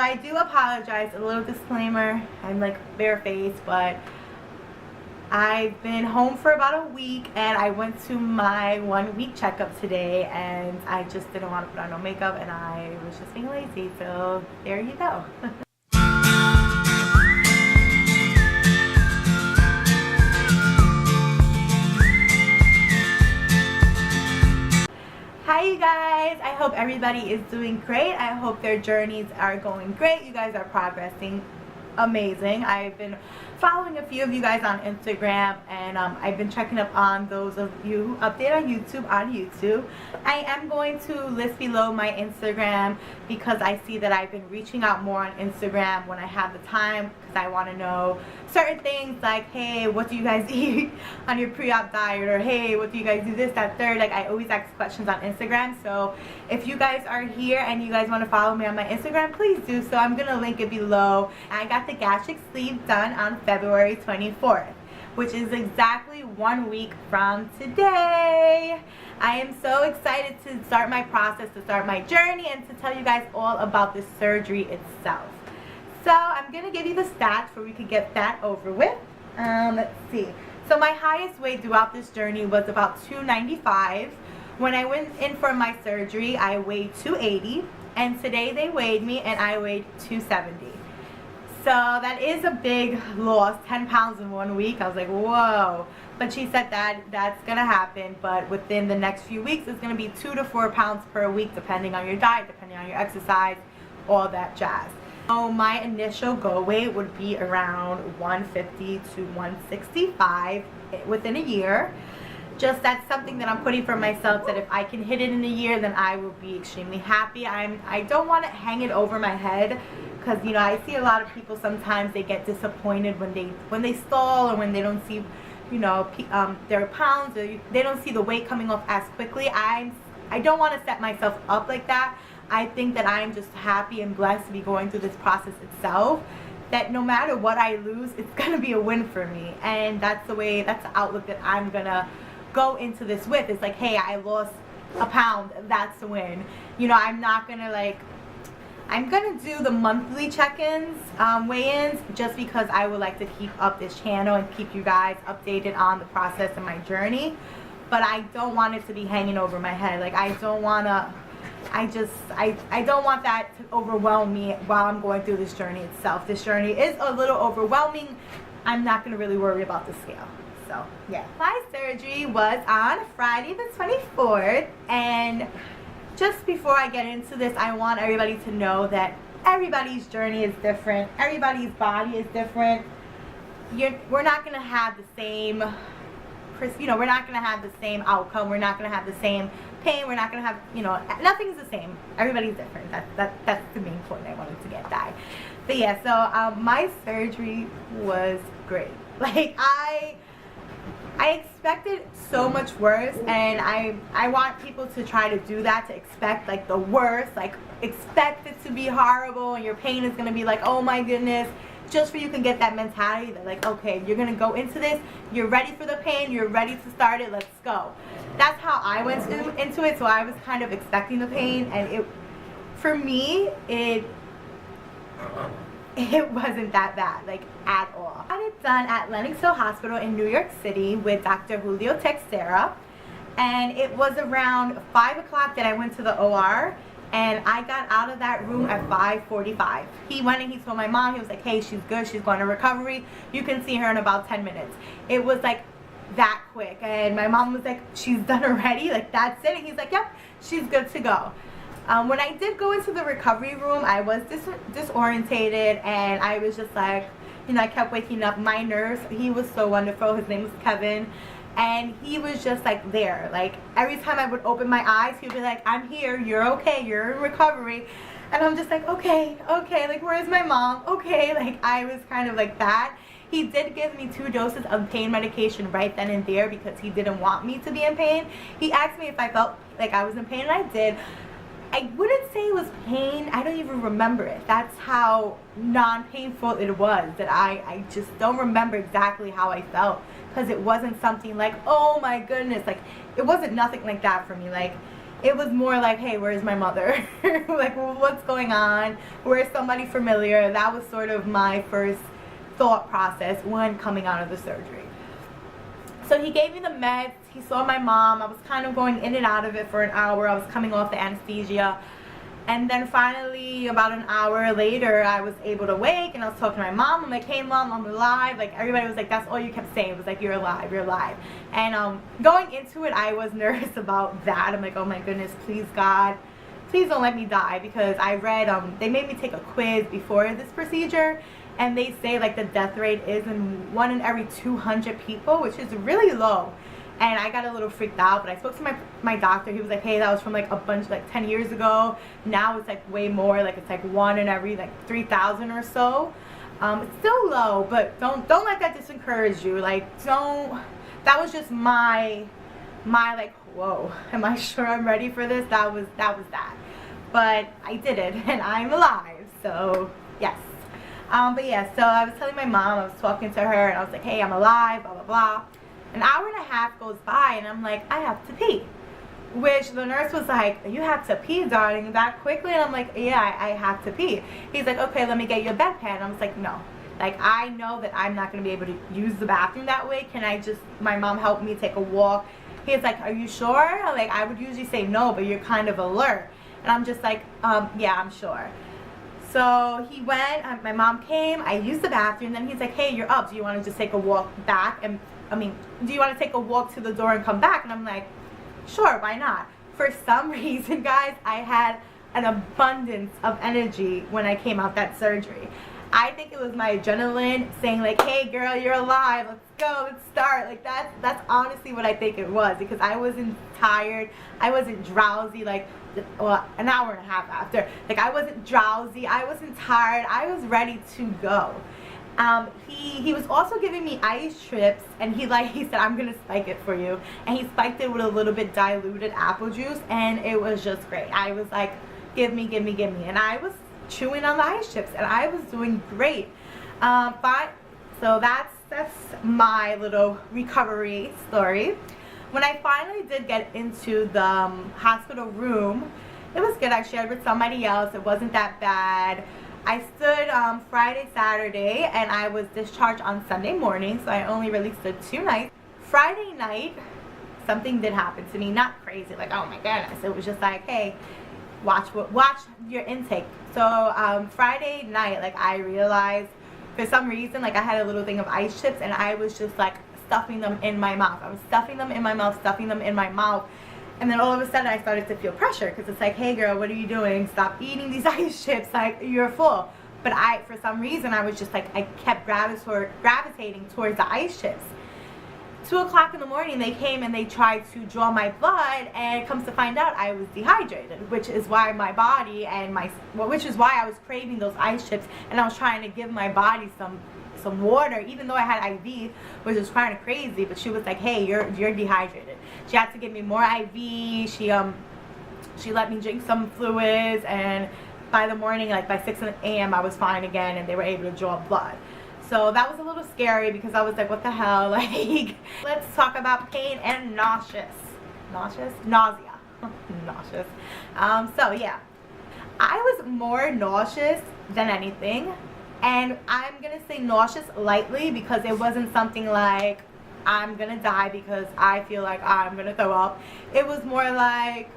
I do apologize, a little disclaimer, I'm like barefaced, but I've been home for about a week and I went to my 1 week checkup today and I just didn't want to put on no makeup and I was just being lazy, so there you go. Hi you guys, I hope everybody is doing great. I hope their journeys are going great. You guys are progressing amazing. I've been following a few of you guys on Instagram and I've been checking up on those of you who update on YouTube. I am going to list below my Instagram because I see that I've been reaching out more on Instagram when I have the time, because I want to know certain things like, hey, what do you guys eat on your pre-op diet, or hey, what do you guys do, this, that, third. Like, I always ask questions on Instagram, so if you guys are here and you guys want to follow me on my Instagram, please do so. I'm gonna link it below. I got the gastric sleeve done on February 24th, which is exactly 1 week from today. I am so excited to start my process, to start my journey, and to tell you guys all about the surgery itself. So I'm going to give you the stats so we can get that over with. Let's see. So my highest weight throughout this journey was about 295. When I went in for my surgery, I weighed 280, and today they weighed me and I weighed 270. So that is a big loss, 10 pounds in 1 week. I was like, whoa. But she said that that's going to happen, but within the next few weeks, it's going to be 2 to 4 pounds per week, depending on your diet, depending on your exercise, all that jazz. So my initial goal weight would be around 150 to 165 within a year. Just that's something that I'm putting for myself, that if I can hit it in a year, then I will be extremely happy. I don't want to hang it over my head, because you know, I see a lot of people sometimes they get disappointed when they stall, or when they don't see, you know, their pounds, or they don't see the weight coming off as quickly. I don't want to set myself up like that. I think that I'm just happy and blessed to be going through this process itself, that no matter what I lose, it's gonna be a win for me. And that's the outlook that I'm gonna go into this with. It's like, hey, I lost a pound, that's a win. You know, I'm not gonna I'm gonna do the monthly check-ins, weigh-ins, just because I would like to keep up this channel and keep you guys updated on the process and my journey. But I don't want it to be hanging over my head. Like, I don't want that to overwhelm me while I'm going through this journey itself. This journey is a little overwhelming. I'm not gonna really worry about the scale. So yeah, my surgery was on Friday the 24th, and just before I get into this, I want everybody to know that everybody's journey is different. Everybody's body is different. We're not gonna have the same, you know, we're not gonna have the same outcome. We're not gonna have the same pain. We're not gonna have, you know, nothing's the same. Everybody's different. That's the main point I wanted to get that. But yeah, so my surgery was great. Like, I expected so much worse, and I want people to try to do that, to expect like the worst, like expect it to be horrible and your pain is gonna be like, oh my goodness, just so you can get that mentality that like, okay, you're gonna go into this, you're ready for the pain, you're ready to start it, let's go. That's how I went into it. So I was kind of expecting the pain, and for me, it wasn't that bad, like, at all. I had it done at Lenox Hill Hospital in New York City with Dr. Julio Texera, and it was around 5 o'clock that I went to the OR, and I got out of that room at 5:45. He went and he told my mom, he was like, hey, she's good, she's going to recovery, you can see her in about 10 minutes. It was like that quick, and my mom was like, she's done already, like, that's it? And he's like, yep, she's good to go. When I did go into the recovery room, I was disorientated, and I was just like, you know, I kept waking up. My nurse, he was so wonderful, his name was Kevin, and he was just like there. Like, every time I would open my eyes, he would be like, I'm here, you're okay, you're in recovery. And I'm just like, okay, like, where's my mom? Okay, like, I was kind of like that. He did give me 2 doses of pain medication right then and there, because he didn't want me to be in pain. He asked me if I felt like I was in pain, and I did. I wouldn't say it was pain. I don't even remember it. That's how non-painful it was, that I just don't remember exactly how I felt, because it wasn't something like, oh my goodness, like, it wasn't nothing like that for me. Like, it was more like, hey, where's my mother? Like, well, what's going on? Where's somebody familiar? That was sort of my first thought process when coming out of the surgery. So he gave me the meds. He saw my mom. I was kind of going in and out of it for an hour. I was coming off the anesthesia. And then finally, about an hour later, I was able to wake, and I was talking to my mom. I'm like, hey, Mom, I'm alive. Like, everybody was like, that's all you kept saying. It was like, you're alive, you're alive. And going into it, I was nervous about that. I'm like, oh, my goodness, please, God, please don't let me die. Because I read, they made me take a quiz before this procedure, and they say, like, the death rate is 1 in every 200 people, which is really low. And I got a little freaked out, but I spoke to my doctor. He was like, hey, that was from like a bunch, like 10 years ago. Now it's like way more, like it's like 1 in every like 3,000 or so. It's still low, but don't let that discourage you. Like, that was just my like, whoa, am I sure I'm ready for this? That was that. But I did it, and I'm alive, so yes. But yeah, so I was telling my mom, I was talking to her, and I was like, hey, I'm alive, blah, blah, blah. An hour and a half goes by, and I'm like, I have to pee. Which the nurse was like, you have to pee, darling, that quickly? And I'm like, yeah, I have to pee. He's like, okay, let me get you a bedpan. I was like, no. Like, I know that I'm not going to be able to use the bathroom that way. Can I just, my mom helped me take a walk. He's like, are you sure? Like, I would usually say no, but you're kind of alert. And I'm just like, yeah, I'm sure. So he went, my mom came, I used the bathroom, then he's like, hey, you're up. Do you want to just take a walk back? And do you want to take a walk to the door and come back? And I'm like, sure, why not? For some reason, guys, I had an abundance of energy when I came out that surgery. I think it was my adrenaline saying like, hey girl, you're alive, let's go, let's start. Like that's honestly what I think it was, because I wasn't tired, I wasn't drowsy, like, well, an hour and a half after. Like, I wasn't drowsy, I wasn't tired, I was ready to go. He was also giving me ice strips, and he said, I'm gonna spike it for you, and he spiked it with a little bit diluted apple juice, and it was just great. I was like, give me, and I was chewing on the ice chips, and I was doing great. But so that's my little recovery story. When I finally did get into the hospital room, it was good. I shared with somebody else. It wasn't that bad. I stood Friday, Saturday, and I was discharged on Sunday morning, so I only really stood 2 nights. Friday night, something did happen to me. Not crazy, like, oh my goodness. It was just like, hey, watch your intake. So Friday night, like, I realized for some reason, like, I had a little thing of ice chips, and I was just like stuffing them in my mouth. I was stuffing them in my mouth, stuffing them in my mouth. And then all of a sudden I started to feel pressure, because it's like, hey girl, what are you doing? Stop eating these ice chips, like, you're full. But for some reason, I was just like, I kept gravitating towards the ice chips. 2 o'clock in the morning, they came and they tried to draw my blood, and it comes to find out I was dehydrated, which is why my body and which is why I was craving those ice chips, and I was trying to give my body some water, even though I had IV, which was kind of crazy. But she was like, hey, you're dehydrated. She had to give me more IV. She let me drink some fluids, and by the morning, like by 6 a.m. I was fine again, and they were able to draw blood. So that was a little scary, because I was like, what the hell? Like, let's talk about pain and nausea. Nauseous? Nausea. Nauseous. So yeah, I was more nauseous than anything. And I'm going to say nauseous lightly, because it wasn't something like I'm going to die because I feel like I'm going to throw up. It was more like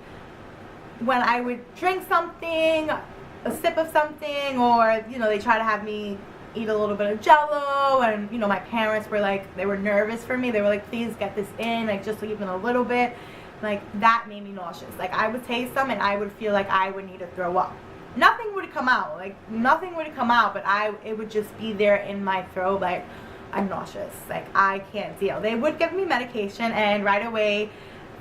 when I would drink something, a sip of something, or, you know, they try to have me eat a little bit of Jell-O, and, you know, my parents were like, they were nervous for me. They were like, please get this in, like, just even a little bit. Like, that made me nauseous. Like, I would taste them and I would feel like I would need to throw up. Nothing would come out, like, nothing would come out, but it would just be there in my throat, like, I'm nauseous, like, I can't deal. They would give me medication, and right away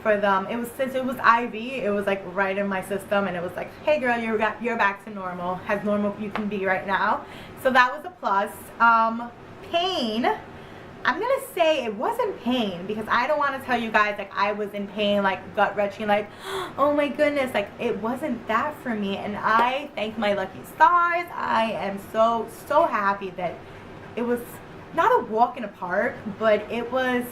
for them, since it was IV, it was like right in my system, and it was like, hey girl, you're back to normal, as normal you can be right now. So that was a plus. Pain, I'm gonna say it wasn't pain, because I don't want to tell you guys like I was in pain, like gut wrenching, like, oh my goodness, like, it wasn't that for me. And I thank my lucky stars. I am so happy that it was not a walk in a park, but it was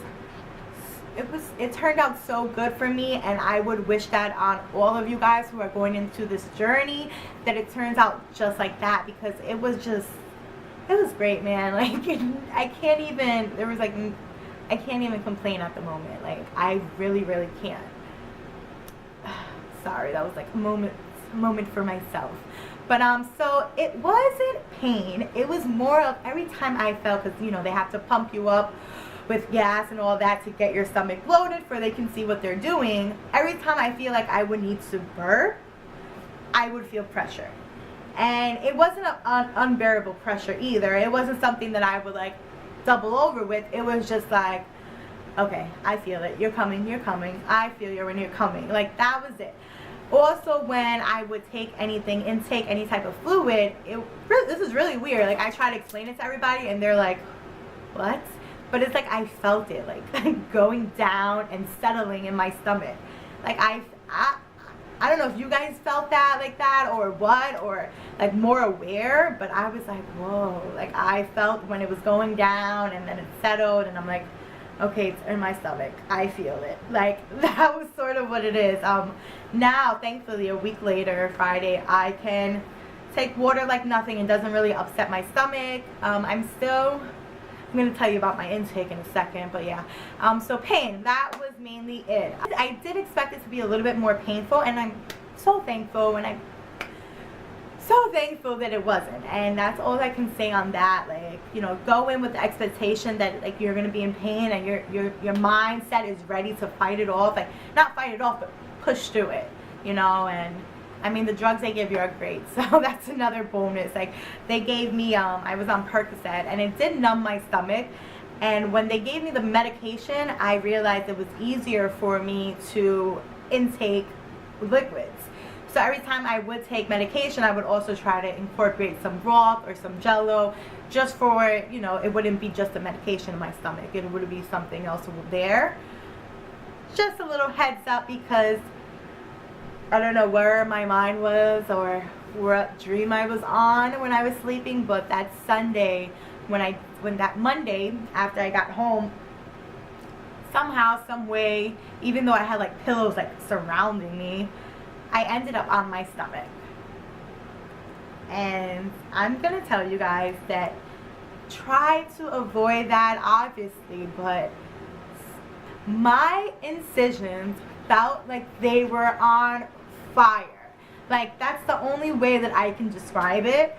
it turned out so good for me, and I would wish that on all of you guys who are going into this journey, that it turns out just like that, because it was great, man. Like, I can't even complain at the moment. Like, I really can't. Sorry, that was like a moment for myself. But so it wasn't pain. It was more of every time I felt, because, you know, they have to pump you up with gas and all that to get your stomach bloated for they can see what they're doing. Every time I feel like I would need to burp, I would feel pressure. And it wasn't an unbearable pressure either. It wasn't something that I would like double over with. It was just like, okay, I feel it. You're coming. I feel you when you're coming. Like, that was it. Also, when I would intake any type of fluid, this is really weird. Like, I try to explain it to everybody, and they're like, what? But it's like I felt it, like going down and settling in my stomach. Like, I don't know if you guys felt that like that or what, or like more aware, but I was like, whoa. Like, I felt when it was going down, and then it settled, and I'm like, okay, it's in my stomach. I feel it. Like, that was sort of what it is. Now, thankfully, a week later, Friday, I can take water like nothing. It doesn't really upset my stomach. I'm going to tell you about my intake in a second, but yeah. So pain, that was mainly it. I did expect it to be a little bit more painful, and I'm so thankful, and I'm so thankful that it wasn't. And that's all I can say on that. Like, you know, go in with the expectation that like you're going to be in pain, and your mindset is ready to fight it off. Like, not fight it off, but push through it, you know. And I mean, the drugs they give you are great, so that's another bonus. Like, they gave me, I was on Percocet, and it did numb my stomach. And when they gave me the medication, I realized it was easier for me to intake liquids. So every time I would take medication, I would also try to incorporate some broth or some jello, just for, you know, it wouldn't be just the medication in my stomach. It would be something else there. Just a little heads up, because I don't know where my mind was or what dream I was on when I was sleeping, but that Sunday, when that Monday after I got home, somehow, some way, even though I had like pillows like surrounding me, I ended up on my stomach. And I'm gonna tell you guys that try to avoid that, obviously, but my incisions felt like they were on fire. Like, that's the only way that I can describe it.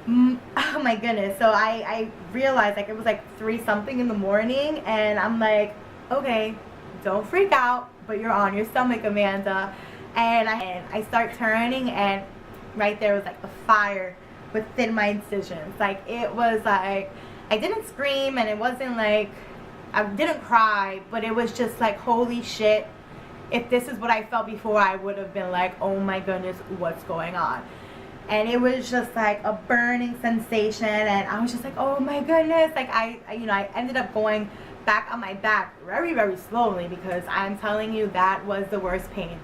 Oh my goodness. So I realized, like, it was like 3 something in the morning, and I'm like, okay, don't freak out, but you're on your stomach, Amanda. And I start turning, and right there was like the fire within my incisions. Like, it was like, I didn't scream, and it wasn't like, I didn't cry, but it was just like, holy shit. If this is what I felt before, I would have been like, oh my goodness, what's going on? And it was just like a burning sensation, and I was just like, oh my goodness. Like, I ended up going back on my back very, very slowly, because I'm telling you, that was the worst pain.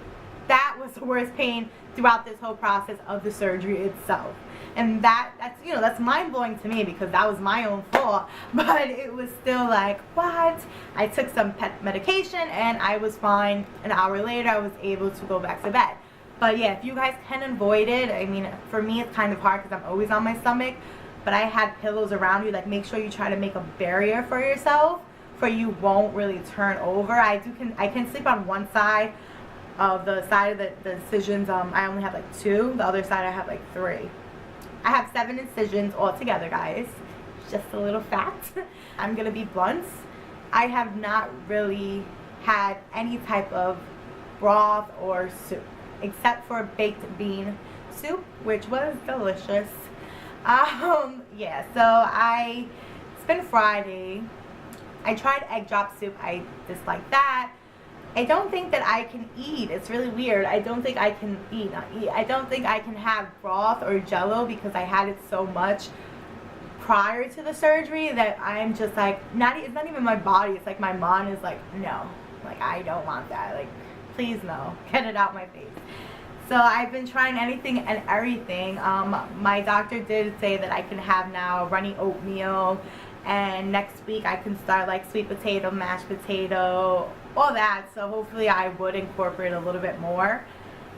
That was the worst pain throughout this whole process of the surgery itself. And that's mind-blowing to me, because that was my own fault. But it was still like, what? I took some medication, and I was fine. An hour later, I was able to go back to bed. But yeah, if you guys can avoid it, I mean, for me, it's kind of hard because I'm always on my stomach. But I had pillows around you. Like, make sure you try to make a barrier for yourself, for you won't really turn over. I can sleep on one side of the incisions. I only have like 2. The other side I have like 3. I have 7 incisions altogether, guys. Just a little fact. I'm gonna be blunt. I have not really had any type of broth or soup, except for baked bean soup, which was delicious. Yeah, so it's been Friday. I tried egg drop soup. I dislike that. I don't think that I can eat. It's really weird. I don't think I can eat. I don't think I can have broth or jello, because I had it so much prior to the surgery that I'm just like, it's not even my body. It's like my mind is like, no. Like, I don't want that. Like, please no. Get it out my face. So I've been trying anything and everything. My doctor did say that I can have now runny oatmeal and next week I can start like sweet potato, mashed potato, all that. So hopefully I would incorporate a little bit more.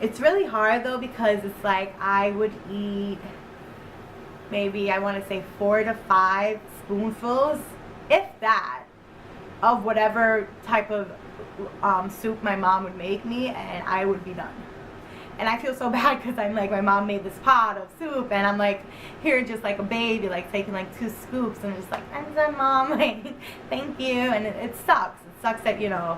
It's really hard though, because it's like I would eat maybe, I want to say 4 to 5 spoonfuls, if that, of whatever type of soup my mom would make me, and I would be done. And I feel so bad because I'm like, my mom made this pot of soup, and I'm like here just like a baby, like taking like 2 scoops, and just like, I'm done, Mom, like, thank you. And it sucks. It sucks that, you know,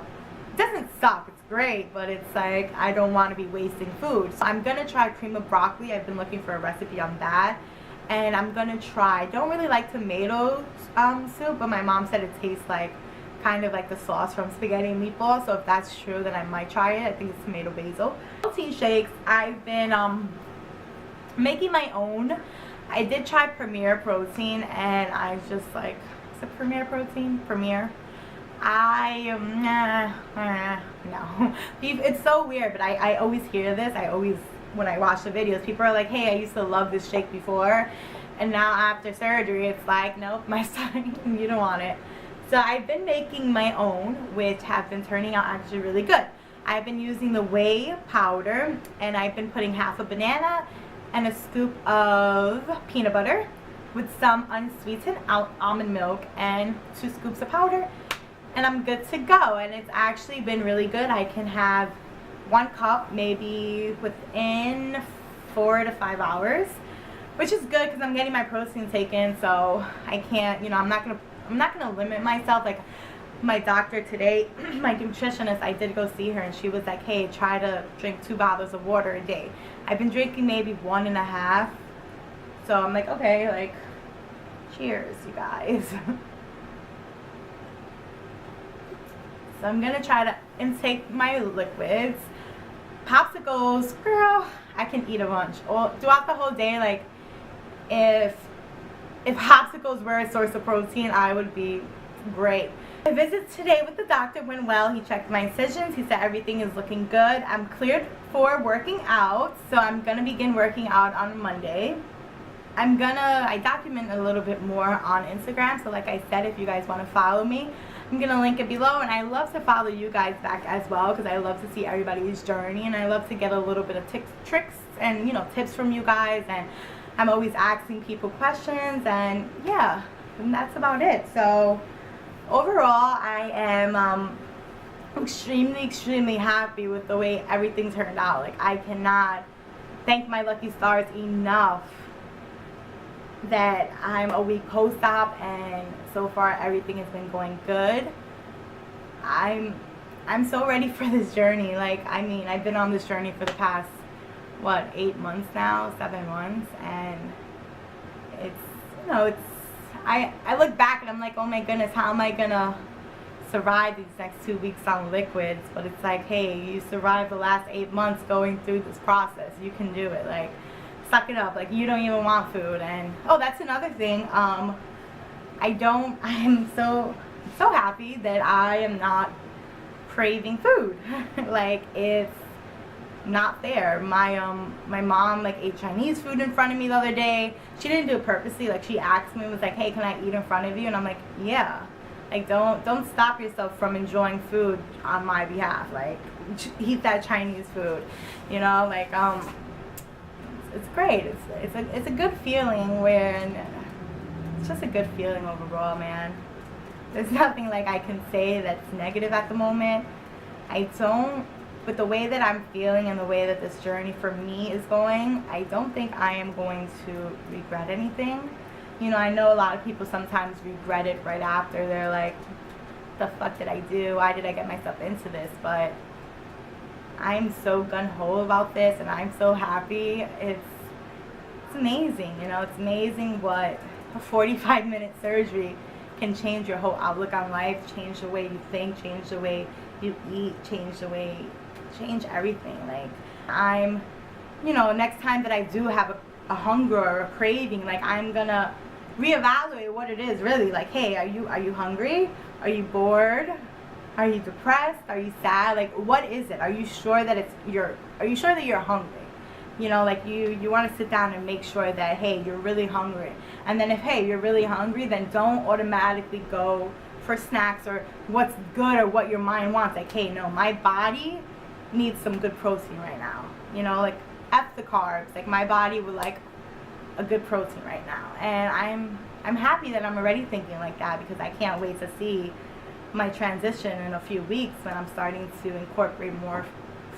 it doesn't suck, it's great, but it's like I don't want to be wasting food. So I'm gonna try cream of broccoli. I've been looking for a recipe on that, and I'm gonna try, I don't really like tomato soup, but my mom said it tastes like kind of like the sauce from spaghetti and meatballs, so if that's true, then I might try it. I think it's tomato basil. Protein shakes, I've been making my own. I did try Premier Protein, and I was just like, is it Premier Protein? Premier? No. It's so weird, but I always hear this. When I watch the videos, people are like, hey, I used to love this shake before, and now after surgery, it's like, nope, my son, you don't want it. So I've been making my own, which have been turning out actually really good. I've been using the whey powder, and I've been putting half a banana and a scoop of peanut butter with some unsweetened almond milk and 2 scoops of powder, and I'm good to go. And it's actually been really good. I can have 1 cup maybe within 4 to 5 hours, which is good because I'm getting my protein taken, so I can't, you know, I'm not gonna limit myself. Like my doctor today, my nutritionist, I did go see her, and she was like, hey, try to drink 2 bottles of water a day. I've been drinking maybe 1.5, so I'm like, okay, like, cheers, you guys. So I'm gonna try to intake my liquids. Popsicles, girl, I can eat a bunch throughout the whole day. Like, if popsicles were a source of protein, I would be great. My visit today with the doctor went well. He checked my incisions. He said everything is looking good. I'm cleared for working out, so I'm gonna begin working out on Monday. I document a little bit more on Instagram, so like I said, if you guys want to follow me, I'm gonna link it below. And I love to follow you guys back as well, because I love to see everybody's journey, and I love to get a little bit of tricks and, you know, tips from you guys. And I'm always asking people questions, and yeah, and that's about it. So overall, I am extremely happy with the way everything turned out. Like, I cannot thank my lucky stars enough that I'm a week post-op, and so far everything has been going good. I'm so ready for this journey. Like, I mean, I've been on this journey for the past, what, 8 months now, 7 months, and it's, you know, it's, I look back and I'm like, oh my goodness, how am I gonna survive these next 2 weeks on liquids? But it's like, hey, you survived the last 8 months going through this process. You can do it. Like, suck it up. Like, you don't even want food. And oh, that's another thing. I am so happy that I am not craving food. Like, it's not there. My mom like ate Chinese food in front of me the other day. She didn't do it purposely. Like, she asked me, was like, hey, can I eat in front of you? And I'm like, yeah. Like, don't stop yourself from enjoying food on my behalf. Like, eat that Chinese food, you know. Like, it's great. It's a good feeling, it's just a good feeling overall, man. There's nothing like I can say that's negative at the moment. With the way that I'm feeling and the way that this journey for me is going, I don't think I am going to regret anything. You know, I know a lot of people sometimes regret it right after. They're like, the fuck did I do? Why did I get myself into this? But I'm so gung-ho about this, and I'm so happy. It's amazing, you know. It's amazing what a 45-minute surgery can change your whole outlook on life, change the way you think, change the way you eat, change everything. Like, I'm, you know, next time that I do have a hunger or a craving, like, I'm gonna reevaluate what it is really. Like, hey, are you hungry? Are you bored? Are you depressed? Are you sad? Like, what is it? Are you sure that you're hungry? You know, like you want to sit down and make sure that, hey, you're really hungry. And then if, hey, you're really hungry, then don't automatically go for snacks or what's good or what your mind wants. Like, hey, no, my body needs some good protein right now. You know, like, F the carbs. Like, my body would like a good protein right now. And I'm happy that I'm already thinking like that, because I can't wait to see my transition in a few weeks when I'm starting to incorporate more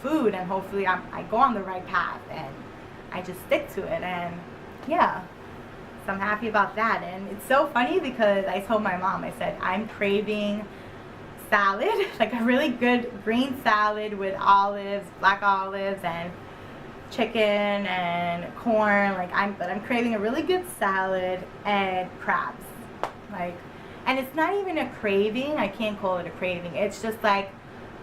food, and hopefully I go on the right path and I just stick to it. And yeah, so I'm happy about that. And it's so funny because I told my mom, I said, I'm craving salad, like a really good green salad with olives, black olives, and chicken and corn. Like, but I'm craving a really good salad and crabs. Like, and it's not even a craving. I can't call it a craving. It's just like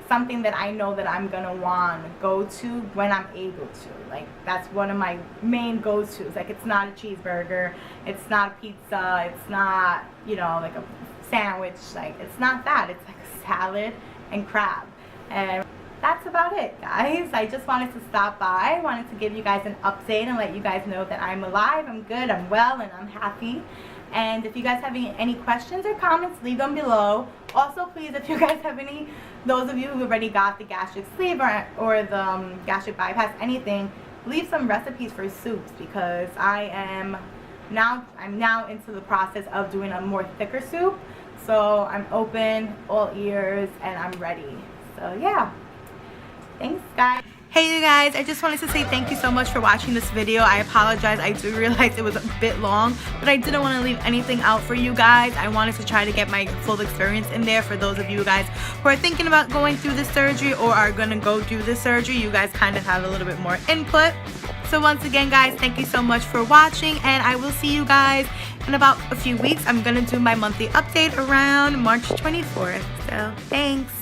something that I know that I'm gonna want to go to when I'm able to. Like, that's one of my main go-tos. Like, it's not a cheeseburger, it's not a pizza, it's not, you know, like a sandwich. Like, it's not that. It's like a salad and crab. And that's about it, guys. I just wanted to stop by. I wanted to give you guys an update and let you guys know that I'm alive, I'm good, I'm well, and I'm happy. And if you guys have any questions or comments, leave them below. Also, please, if you guys have any, those of you who already got the gastric sleeve or the gastric bypass, anything, leave some recipes for soups, because I'm now into the process of doing a more thicker soup. So I'm open, all ears, and I'm ready. So yeah, thanks, guys. Hey you guys, I just wanted to say thank you so much for watching this video. I apologize, I do realize it was a bit long, but I didn't want to leave anything out for you guys. I wanted to try to get my full experience in there for those of you guys who are thinking about going through the surgery or are going to go through the surgery. You guys kind of have a little bit more input. So once again, guys, thank you so much for watching, and I will see you guys in about a few weeks. I'm going to do my monthly update around March 24th. So thanks.